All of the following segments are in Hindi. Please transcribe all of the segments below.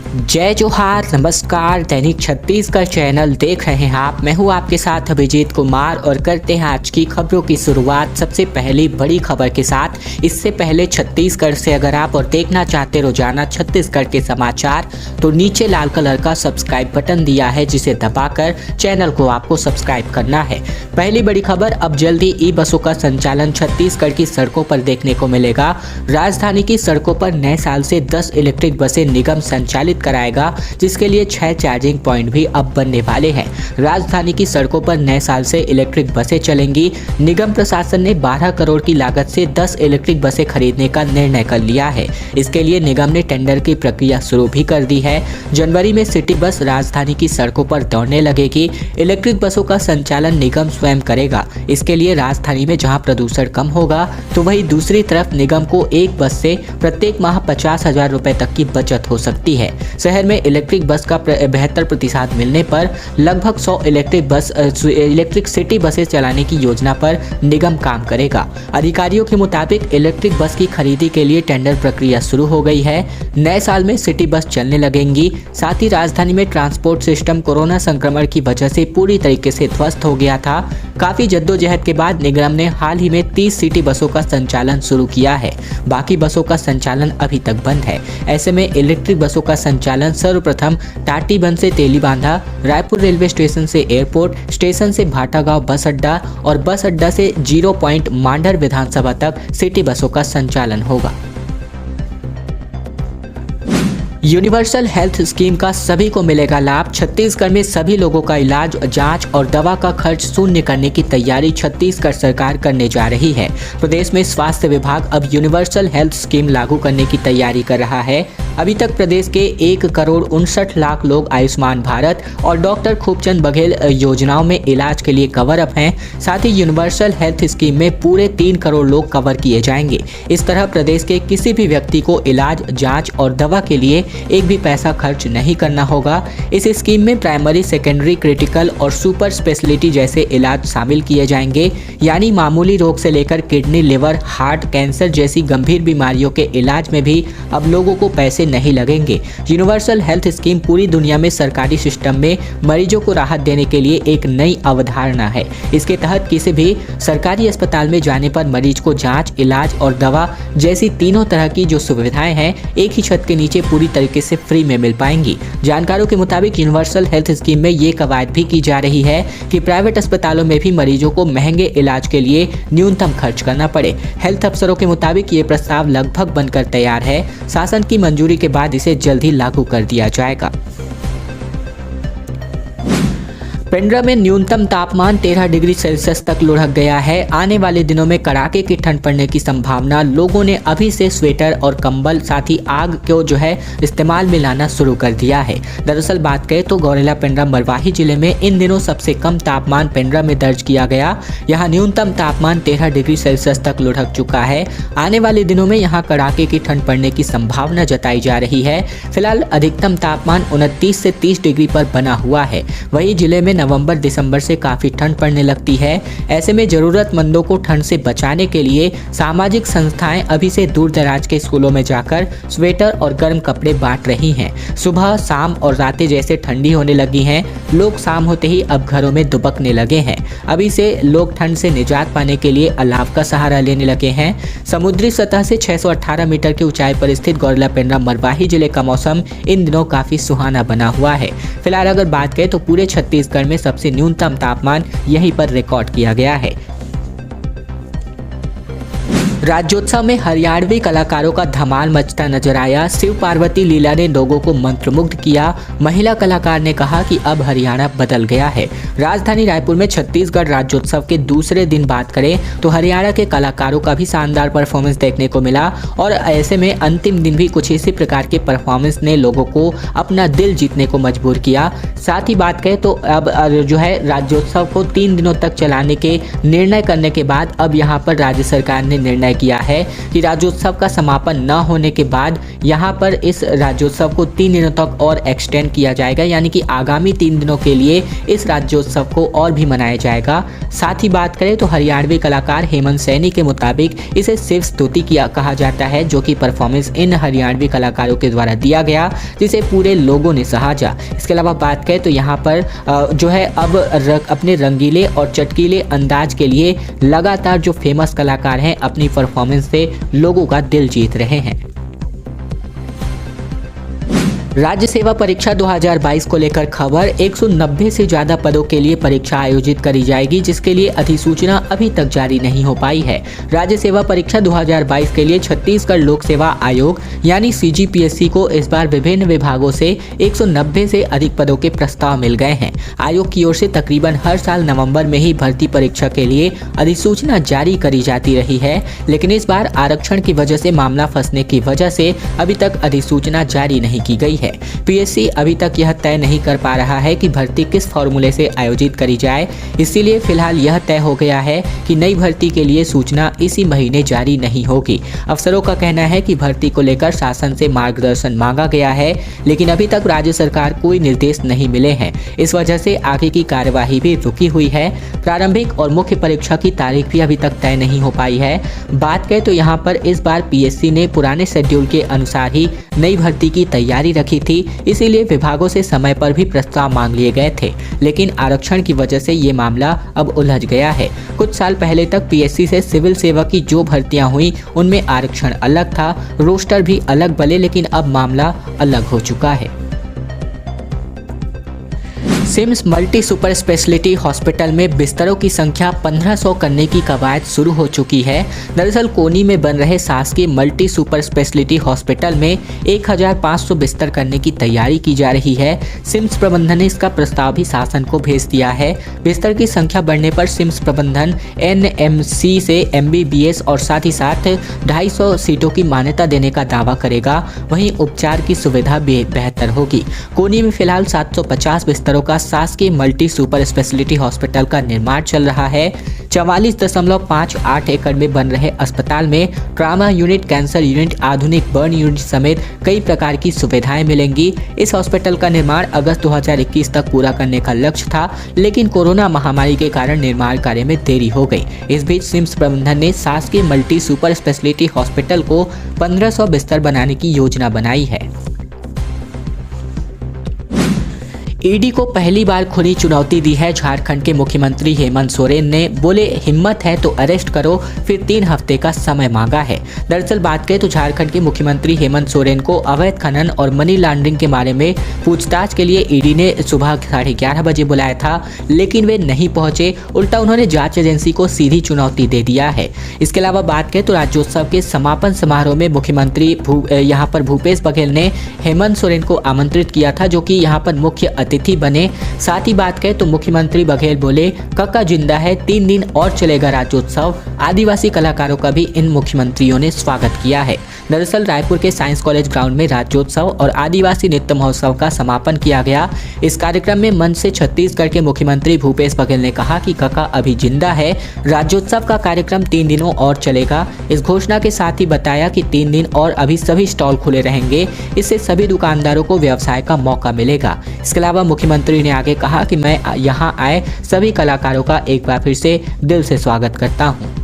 जय जोहार, नमस्कार। दैनिक छत्तीसगढ़ चैनल देख रहे हैं आप। मैं हूं आपके साथ अभिजीत कुमार और करते हैं आज की खबरों की शुरुआत सबसे पहली बड़ी खबर के साथ। इससे पहले छत्तीसगढ़ से अगर आप और देखना चाहते रोजाना छत्तीसगढ़ के समाचार तो नीचे लाल कलर का सब्सक्राइब बटन दिया है, जिसे दबाकर चैनल को आपको सब्सक्राइब करना है। पहली बड़ी खबर, अब जल्दी ई बसों का संचालन छत्तीसगढ़ की सड़कों पर देखने को मिलेगा। राजधानी की सड़कों पर नए साल से 10 इलेक्ट्रिक बसें निगम संचालित कराएगा, जिसके लिए 6 चार्जिंग पॉइंट भी अब बनने वाले हैं। राजधानी की सड़कों पर नए साल से इलेक्ट्रिक बसें चलेंगी। निगम प्रशासन ने 12 करोड़ की लागत से 10 इलेक्ट्रिक बसें खरीदने का निर्णय कर लिया है। इसके लिए निगम ने टेंडर की प्रक्रिया शुरू भी कर दी है। जनवरी में सिटी बस राजधानी की सड़कों पर दौड़ने लगेगी। इलेक्ट्रिक बसों का संचालन निगम स्वयं करेगा। इसके लिए राजधानी में जहां प्रदूषण कम होगा, तो वहीं दूसरी तरफ निगम को एक बस से प्रत्येक माह 50,000 रुपए तक की बचत हो सकती है। शहर में इलेक्ट्रिक बस का 72 प्रतिशत मिलने पर लगभग 100 इलेक्ट्रिक सिटी बसें चलाने की योजना पर निगम काम करेगा। अधिकारियों के मुताबिक इलेक्ट्रिक बस की खरीदी के लिए टेंडर प्रक्रिया शुरू हो गई है। नए साल में सिटी बस चलने लगेंगी। साथ ही राजधानी में ट्रांसपोर्ट सिस्टम कोरोना संक्रमण की वजह से पूरी तरीके से ध्वस्त हो गया था। काफी जद्दोजहद के बाद निगम ने हाल ही में 30 सिटी बसों का संचालन शुरू किया है। बाकी बसों का संचालन अभी तक बंद है। ऐसे में इलेक्ट्रिक बसों का संचालन सर्वप्रथम टाटीबंध से तेलीबांधा, रायपुर रेलवे स्टेशन से एयरपोर्ट स्टेशन से भाटागांव बस अड्डा और बस अड्डा से 0 पॉइंट मांडर विधानसभा तक सिटी बसों का संचालन होगा। यूनिवर्सल हेल्थ स्कीम का सभी को मिलेगा लाभ। छत्तीसगढ़ में सभी लोगों का इलाज, जांच और दवा का खर्च शून्य करने की तैयारी छत्तीसगढ़ सरकार करने जा रही है। प्रदेश में स्वास्थ्य विभाग अब यूनिवर्सल हेल्थ स्कीम लागू करने की तैयारी कर रहा है। अभी तक प्रदेश के 1,59,00,000 लोग आयुष्मान भारत और डॉक्टर खूबचंद बघेल योजनाओं में इलाज के लिए कवर अप हैं। साथ ही यूनिवर्सल हेल्थ स्कीम में पूरे 3 करोड़ लोग कवर किए जाएंगे। इस तरह प्रदेश के किसी भी व्यक्ति को इलाज, जांच और दवा के लिए एक भी पैसा खर्च नहीं करना होगा। इस स्कीम में प्राइमरी, सेकेंडरी, क्रिटिकल और सुपर स्पेशलिटी जैसे इलाज शामिल किए जाएंगे। यानी मामूली रोग से लेकर किडनी, लिवर, हार्ट, कैंसर जैसी गंभीर बीमारियों के इलाज में भी अब लोगों को पैसे नहीं लगेंगे। यूनिवर्सल हेल्थ स्कीम पूरी दुनिया में सरकारी सिस्टम में मरीजों को राहत देने के लिए एक नई अवधारणा है। इसके तहत किसी भी सरकारी अस्पताल में जाने पर मरीज को जांच, इलाज और दवा जैसी तीनों तरह की जो सुविधाएं हैं एक ही छत के नीचे पूरी तरीके से फ्री में मिल पाएंगी। जानकारों के मुताबिक यूनिवर्सल हेल्थ स्कीम में ये कवायद भी की जा रही है कि प्राइवेट अस्पतालों में भी मरीजों को महंगे इलाज के लिए न्यूनतम खर्च करना पड़े। हेल्थ अफसरों के मुताबिक ये प्रस्ताव लगभग बनकर तैयार है। शासन की मंजूरी के बाद इसे जल्द ही लागू कर दिया जाएगा। पेंड्रा में न्यूनतम तापमान 13 डिग्री सेल्सियस तक लुढ़क गया है। आने वाले दिनों में कड़ाके की ठंड पड़ने की संभावना। लोगों ने अभी से स्वेटर और कंबल, साथ ही आग को जो है इस्तेमाल में लाना शुरू कर दिया है। दरअसल बात करें तो गौरेला पेंड्रा मरवाही जिले में इन दिनों सबसे कम तापमान पेंड्रा में दर्ज किया गया। यहाँ न्यूनतम तापमान 13 डिग्री सेल्सियस तक लुढ़क चुका है। आने वाले दिनों में यहाँ कड़ाके की ठंड पड़ने की संभावना जताई जा रही है। फिलहाल अधिकतम तापमान 29 से 30 डिग्री पर बना हुआ है। वही जिले में नवंबर दिसंबर से काफी ठंड पड़ने लगती है। ऐसे में जरूरतमंदों को ठंड से बचाने के लिए सामाजिक संस्थाएं अभी से दूर दराज के स्कूलों में जाकर स्वेटर और गर्म कपड़े बांट रही हैं। सुबह, शाम और रातें जैसे ठंडी होने लगी हैं। लोग शाम होते ही अब घरों में दुबकने लगे हैं। अभी से लोग ठंड से निजात पाने के लिए अलाव का सहारा लेने लगे हैं। समुद्री सतह से 618 मीटर की ऊंचाई पर स्थित गौरेला पेंड्रा मरवाही जिले का मौसम इन दिनों काफी सुहाना बना हुआ है। फिलहाल अगर बात करें तो पूरे छत्तीसगढ़ में सबसे न्यूनतम तापमान यहीं पर रिकॉर्ड किया गया है। राज्योत्सव में हरियाणवी कलाकारों का धमाल मचता नजर आया। शिव पार्वती लीला ने लोगों को मंत्रमुग्ध किया। महिला कलाकार ने कहा कि अब हरियाणा बदल गया है। राजधानी रायपुर में छत्तीसगढ़ राज्योत्सव के दूसरे दिन बात करें तो हरियाणा के कलाकारों का भी शानदार परफॉर्मेंस देखने को मिला और ऐसे में अंतिम दिन भी कुछ इसी प्रकार के परफॉर्मेंस ने लोगों को अपना दिल जीतने को मजबूर किया। साथ ही बात करें तो अब जो है राज्योत्सव को 3 दिनों तक चलाने के निर्णय करने के बाद अब यहाँ पर राज्य सरकार ने निर्णय निर्णय किया है कि राज्योत्सव का समापन न होने के बाद यहाँ पर इस राज्योत्सव को 3 दिनों तक और एक्सटेंड किया जाएगा, यानी कि आगामी 3 दिनों के लिए इस राज्योत्सव को और भी मनाया जाएगा। साथ ही बात करें तो हरियाणवी कलाकार हेमंत सैनी के मुताबिक इसे शिव स्तुति कहा जाता है, जो कि परफॉर्मेंस इन हरियाणवी कलाकारों के द्वारा दिया गया, जिसे पूरे लोगों ने सराहा। इसके अलावा बात करें तो यहाँ पर जो है अब अपने रंगीले और चटकीले अंदाज के लिए लगातार जो फेमस कलाकार हैं अपनी परफॉर्मेंस से लोगों का दिल जीत रहे हैं। राज्य सेवा परीक्षा 2022 को लेकर खबर। 190 से ज्यादा पदों के लिए परीक्षा आयोजित करी जाएगी, जिसके लिए अधिसूचना अभी तक जारी नहीं हो पाई है। राज्य सेवा परीक्षा 2022 के लिए छत्तीसगढ़ लोक सेवा आयोग यानी CGPSC को इस बार विभिन्न विभागों से 190 से अधिक पदों के प्रस्ताव मिल गए हैं। आयोग की ओर से तकरीबन हर साल नवंबर में ही भर्ती परीक्षा के लिए अधिसूचना जारी करी जाती रही है, लेकिन इस बार आरक्षण की वजह से मामला फंसने की वजह से अभी तक अधिसूचना जारी नहीं की गई है। PSC अभी तक यह तय नहीं कर पा रहा है कि भर्ती किस फॉर्मूले से आयोजित करी जाए, इसीलिए फिलहाल यह तय हो गया है कि नई भर्ती के लिए सूचना इसी महीने जारी नहीं होगी। अफसरों का कहना है कि भर्ती को लेकर शासन से मार्गदर्शन मांगा गया है, लेकिन अभी तक राज्य सरकार कोई निर्देश नहीं मिले हैं। इस वजह से आगे की कार्यवाही भी रुकी हुई है। प्रारंभिक और मुख्य परीक्षा की तारीख भी अभी तक तय नहीं हो पाई है। बात करें तो यहाँ पर इस बार PSC ने पुराने शेड्यूल के अनुसार ही नई भर्ती की तैयारी रखी थी, इसीलिए विभागों से समय पर भी प्रस्ताव मांग लिए गए थे, लेकिन आरक्षण की वजह से ये मामला अब उलझ गया है। कुछ साल पहले तक PSC से सिविल सेवा की जो भर्तियां हुई उनमें आरक्षण अलग था, रोस्टर भी अलग बने, लेकिन अब मामला अलग हो चुका है। SIMS multi super speciality hospital में बिस्तरों की संख्या 1500 करने की कवायद शुरू हो चुकी है। दरअसल कोनी में बन रहे शासकीय मल्टी सुपर स्पेशलिटी हॉस्पिटल में 1500 बिस्तर करने की तैयारी की जा रही है। सिम्स प्रबंधन ने इसका प्रस्ताव भी शासन को भेज दिया है। बिस्तर की संख्या बढ़ने पर सिम्स प्रबंधन NMC से MBBS और साथ ही साथ 250 सीटों की मान्यता देने का दावा करेगा। वहीं उपचार की सुविधा भी बेहतर होगी। कोनी में फिलहाल 750 बिस्तरों का शासकीय मल्टी सुपर स्पेशलिटी हॉस्पिटल का निर्माण चल रहा है। 44.58 एकड़ में बन रहे अस्पताल में ट्रामा यूनिट, कैंसर यूनिट, आधुनिक बर्न यूनिट समेत कई प्रकार की सुविधाएं मिलेंगी। इस हॉस्पिटल का निर्माण अगस्त 2021 तक पूरा करने का लक्ष्य था, लेकिन कोरोना महामारी के कारण निर्माण कार्य में देरी हो गई। इस बीच सिम्स प्रबंधन ने शासकीय मल्टी सुपर स्पेशलिटी हॉस्पिटल को 1500 बिस्तर बनाने की योजना बनाई है। ईडी को पहली बार खुली चुनौती दी है झारखंड के मुख्यमंत्री हेमंत सोरेन ने। बोले हिम्मत है तो अरेस्ट करो, फिर 3 हफ्ते का समय मांगा है। दरअसल बात करें तो झारखंड के मुख्यमंत्री हेमंत सोरेन को अवैध खनन और मनी लॉन्ड्रिंग के बारे में पूछताछ के लिए ईडी ने सुबह 11:30 बजे बुलाया था, लेकिन वे नहीं पहुंचे। उल्टा उन्होंने जांच एजेंसी को सीधी चुनौती दे दिया है। इसके अलावा बात करें तो राज्योत्सव के समापन समारोह में मुख्यमंत्री यहाँ पर भूपेश बघेल ने हेमंत सोरेन को आमंत्रित किया था, जो कि यहाँ पर मुख्य अतिथि बने। साथ ही बात करें तो मुख्यमंत्री बघेल बोले कक्का जिंदा है, 3 दिन और चलेगा राज्योत्सव। आदिवासी कलाकारों का भी इन मुख्यमंत्रियों ने स्वागत किया है। दरअसल रायपुर के साइंस कॉलेज ग्राउंड में राज्योत्सव और आदिवासी नृत्य महोत्सव का समापन किया गया। इस कार्यक्रम में मंच से छत्तीसगढ़ के मुख्यमंत्री भूपेश बघेल ने कहा कि कक्का अभी जिंदा है। राज्योत्सव का कार्यक्रम 3 दिनों और चलेगा। इस घोषणा के साथ ही बताया कि 3 दिन और अभी सभी स्टॉल खुले रहेंगे, इससे सभी दुकानदारों को व्यवसाय का मौका मिलेगा। इसके अलावा मुख्यमंत्री ने आगे कहा कि मैं यहाँ आए सभी कलाकारों का एक बार फिर से दिल से स्वागत करता हूँ।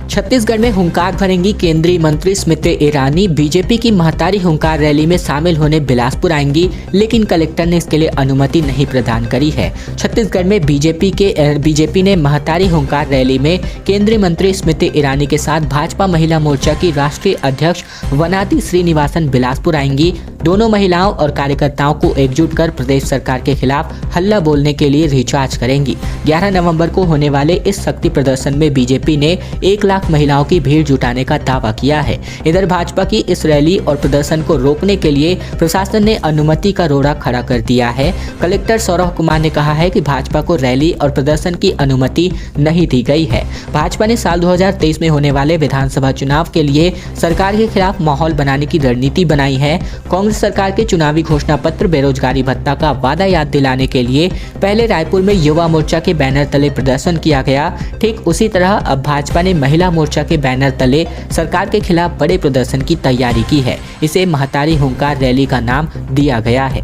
छत्तीसगढ़ में हुंकार भरेंगी केंद्रीय मंत्री स्मृति ईरानी। बीजेपी की महतारी हुंकार रैली में शामिल होने बिलासपुर आएंगी, लेकिन कलेक्टर ने इसके लिए अनुमति नहीं प्रदान करी है। छत्तीसगढ़ में बीजेपी ने महतारी हुंकार रैली में केंद्रीय मंत्री स्मृति ईरानी के साथ भाजपा महिला मोर्चा की राष्ट्रीय अध्यक्ष वनाती श्रीनिवासन बिलासपुर आएंगी। दोनों महिलाओं और कार्यकर्ताओं को एकजुट कर प्रदेश सरकार के खिलाफ हल्ला बोलने के लिए रिचार्ज करेंगी। 11 नवंबर को होने वाले इस शक्ति प्रदर्शन में बीजेपी ने 1 लाख महिलाओं की भीड़ जुटाने का दावा किया है। इधर भाजपा की इस रैली और प्रदर्शन को रोकने के लिए प्रशासन ने अनुमति का रोड़ा खड़ा कर दिया है। कलेक्टर सौरभ कुमार ने कहा है कि भाजपा को रैली और प्रदर्शन की अनुमति नहीं दी गई है। भाजपा ने साल 2023 में होने वाले विधानसभा चुनाव के लिए सरकार के खिलाफ माहौल बनाने की रणनीति बनाई है। कांग्रेस केंद्र सरकार के चुनावी घोषणा पत्र बेरोजगारी भत्ता का वादा याद दिलाने के लिए पहले रायपुर में युवा मोर्चा के बैनर तले प्रदर्शन किया गया। ठीक उसी तरह अब भाजपा ने महिला मोर्चा के बैनर तले सरकार के खिलाफ बड़े प्रदर्शन की तैयारी की है। इसे महतारी हुंकार रैली का नाम दिया गया है।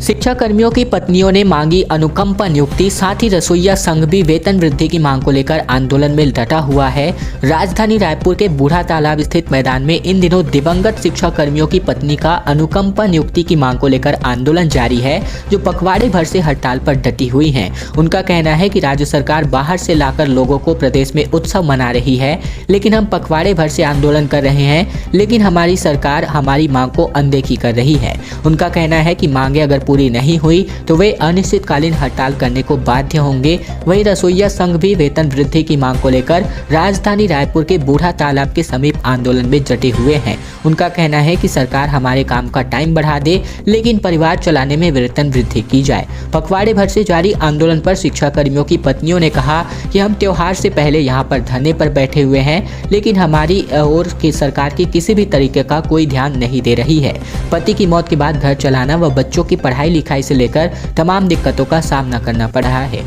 शिक्षा कर्मियों की पत्नियों ने मांगी अनुकंपा नियुक्ति, साथ ही रसोइया संघ भी वेतन वृद्धि की मांग को लेकर आंदोलन में डटा हुआ है। राजधानी रायपुर के बूढ़ा तालाब स्थित मैदान में इन दिनों दिवंगत शिक्षा कर्मियों की पत्नी का अनुकंपा नियुक्ति की मांग को लेकर आंदोलन जारी है, जो पखवाड़े भर से हड़ताल पर डटी हुई हैं। उनका कहना है कि राज्य सरकार बाहर से लाकर लोगों को प्रदेश में उत्सव मना रही है, लेकिन हम पखवाड़े भर से आंदोलन कर रहे हैं, लेकिन हमारी सरकार हमारी मांग को अनदेखी कर रही है। उनका कहना है कि मांगे अगर पूरी नहीं हुई तो वे अनिश्चितकालीन हड़ताल करने को बाध्य होंगे। वहीं रसोइया संघ भी वेतन वृद्धि की मांग को लेकर राजधानी रायपुर के बूढ़ा तालाब के समीप आंदोलन में डटे हुए हैं। उनका कहना है कि सरकार हमारे काम का टाइम बढ़ा दे, लेकिन परिवार चलाने में वेतन वृद्धि की जाए। पखवाड़े भर से जारी आंदोलन पर शिक्षा कर्मियों की पत्नियों ने कहा कि हम त्योहार से पहले यहाँ पर धरने पर बैठे हुए हैं, लेकिन हमारी ओर की सरकार की किसी भी तरीके का कोई ध्यान नहीं दे रही है। पति की मौत के बाद घर चलाना व बच्चों की पढ़ाई लिखाई से लेकर तमाम दिक्कतों का सामना करना पड़ रहा है।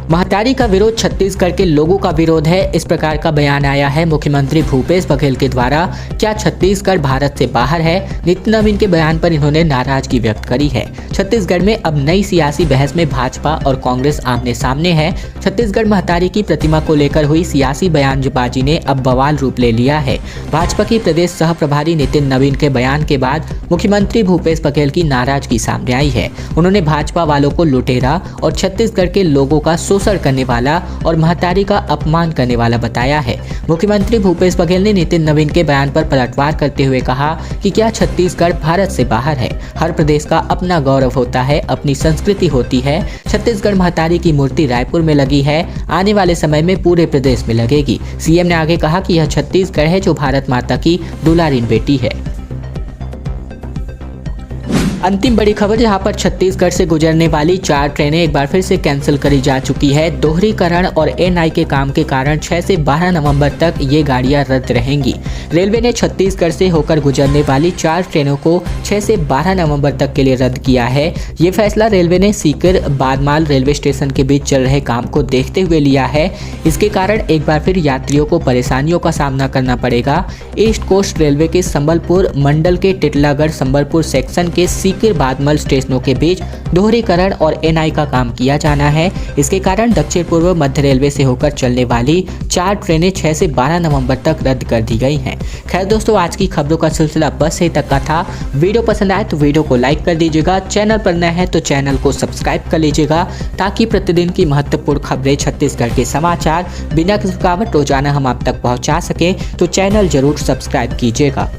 महतारी का विरोध छत्तीसगढ़ के लोगों का विरोध है, इस प्रकार का बयान आया है मुख्यमंत्री भूपेश बघेल के द्वारा। क्या छत्तीसगढ़ भारत से बाहर है? नितिन नवीन के बयान पर इन्होंने नाराजगी व्यक्त करी है। छत्तीसगढ़ में अब नई सियासी बहस में भाजपा और कांग्रेस आमने सामने है। छत्तीसगढ़ महतारी की प्रतिमा को लेकर हुई सियासी बयानबाजी ने अब बवाल रूप ले लिया है। भाजपा की प्रदेश सह प्रभारी नितिन नवीन के बयान के बाद मुख्यमंत्री भूपेश बघेल की नाराजगी सामने आई है। उन्होंने भाजपा वालों को लुटेरा और छत्तीसगढ़ के लोगों का शोषण करने वाला और महतारी का अपमान करने वाला बताया है। मुख्यमंत्री भूपेश बघेल ने नितिन नवीन के बयान पर पलटवार करते हुए कहा कि क्या छत्तीसगढ़ भारत से बाहर है? हर प्रदेश का अपना गौरव होता है, अपनी संस्कृति होती है। छत्तीसगढ़ महतारी की मूर्ति रायपुर में लगी है, आने वाले समय में पूरे प्रदेश में लगेगी। सीएम ने आगे कहा कि यह छत्तीसगढ़ है जो भारत माता की दुलारीन बेटी है। अंतिम बड़ी खबर, जहां पर छत्तीसगढ़ से गुजरने वाली 4 ट्रेनें एक बार फिर से कैंसिल करी जा चुकी है। दोहरीकरण और एनआई के काम के कारण 6 से 12 नवंबर तक ये गाड़ियां रद्द रहेंगी। रेलवे ने छत्तीसगढ़ से होकर गुजरने वाली 4 ट्रेनों को 6 से 12 नवंबर तक के लिए रद्द किया है। ये फैसला रेलवे ने सीकर बादमाल रेलवे स्टेशन के बीच चल रहे काम को देखते हुए लिया है। इसके कारण एक बार फिर यात्रियों को परेशानियों का सामना करना पड़ेगा। ईस्ट कोस्ट रेलवे के संबलपुर मंडल के टिटलागढ़ संबलपुर सेक्शन के सीकर बादमाल स्टेशनों के बीच दोहरीकरण और एनआई का काम किया जाना है। इसके कारण दक्षिण पूर्व मध्य रेलवे से होकर चलने वाली 4 ट्रेनें 6 से 12 नवंबर तक रद्द कर दी गई हैं। खैर दोस्तों, आज की खबरों का सिलसिला बस यहीं तक का था। वीडियो पसंद आए तो वीडियो को लाइक कर दीजिएगा। चैनल पर नए हैं तो चैनल को सब्सक्राइब कर लीजिएगा, ताकि प्रतिदिन की महत्वपूर्ण खबरें, छत्तीसगढ़ के समाचार बिना किसी रुकावट रोजाना हम आप तक पहुंचा सकें। तो चैनल जरूर सब्सक्राइब कीजिएगा।